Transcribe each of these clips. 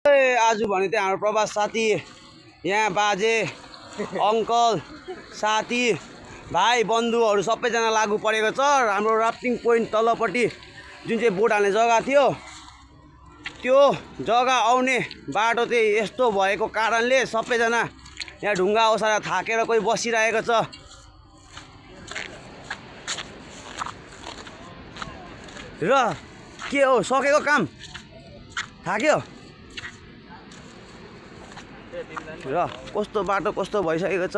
आज भने चाहिँ हाम्रो प्रवास साथी यहाँ बाजे अङ्कल साथी भाइ बन्धुहरू सबैजना लागु परेको छ। हाम्रो राफ्टिङ पोइन्ट तलपट्टि जुन चाहिँ बोट हाल्ने जग्गा थियो त्यो जग्गा आउने बाटो चाहिँ यस्तो भएको कारणले सबैजना यहाँ ढुङ्गा ओसारेर थाकेर कोही बसिरहेको छ। र के हो सकेको काम थाक्यो र कस्तो बाटो कस्तो भइसकेको छ।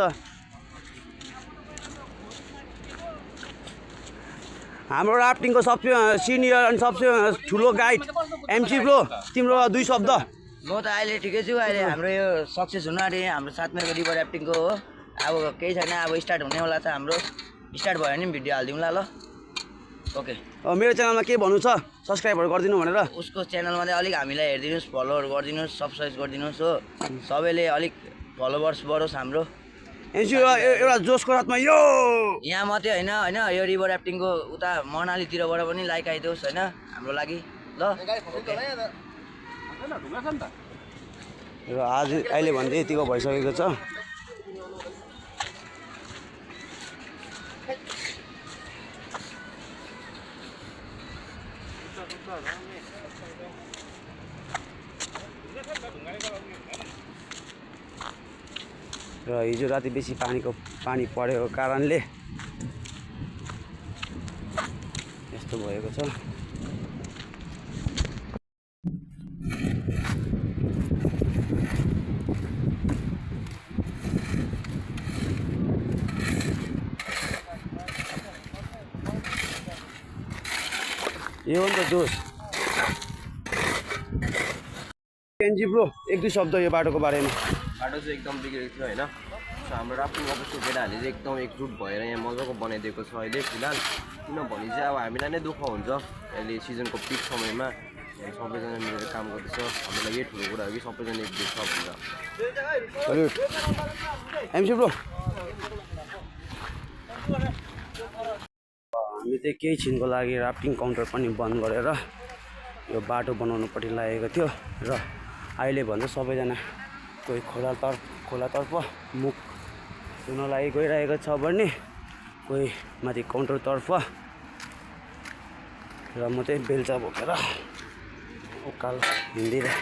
हाम्रो राफ्टिङको सबसे सिनियर अनि सबसे ठुलो गाइड एमसी ब्रो, तिम्रो दुई शब्द। म त अहिले ठिकै छु। अहिले हाम्रो यो सक्सेस हुन आँट्यो हाम्रो 7 माइलको रिभर राफ्टिङको हो। अब केही छैन, अब स्टार्ट हुनेवाला छ। हाम्रो स्टार्ट भयो भने भिडियो हालिदिउँला ल। ओके। मेरो च्यानलमा के भन्नु छ सब्सक्राइबहरू गरिदिनु भनेर। उसको च्यानलमा चाहिँ अलिक हामीलाई हेरिदिनुहोस्, फलोहरू गरिदिनुहोस्, सब्सक्राइब गरिदिनुहोस् हो। सबैले अलिक फलोवर्स बढोस् हाम्रो। एनसी एउटा जोसको रातमा यो यहाँ मात्रै होइन होइन यो रिभर राफ्टिङको उता मनालीतिरबाट पनि लाइक आइदियोस् होइन हाम्रो लागि ल। र आज अहिले भने चाहिँ यतिको भइसकेको छ। र हिजो राति बेसी पानी परेको कारणले यस्तो भएको छ। यो हो नि त जोस। एनजी ब्रो एक दुई शब्द यो बाटोको बारेमा। बाटो चाहिँ एकदम बिग्रेको थियो होइन। हाम्रो राफ्टिङ अफिसको केटाहरूले चाहिँ एकदम एकजुट भएर यहाँ मजाको बनाइदिएको छ अहिले फिलहाल। किनभने चाहिँ अब हामीलाई नै दुःख हुन्छ अहिले सिजनको पिक समयमा सबैजना मिलेर काम गर्दैछ। हामीलाई यही ठुलो कुरा हो कि सबैजना एकजुट छ भनेर। Salute MC bro. हामी चाहिँ केही छिनको लागि राफ्टिङ काउन्टर पनि बन्द गरेर यो बाटो बनाउनुपट्टि लागेको थियो। र अहिले भन्दा सबैजना कोही खोलातर्फ मुख धुन लागि गइरहेको छ भने कोही माथि काउन्टरतर्फ। र म चाहिँ बेल्चा बोकेर उकालो हिँड्दिरहेँ।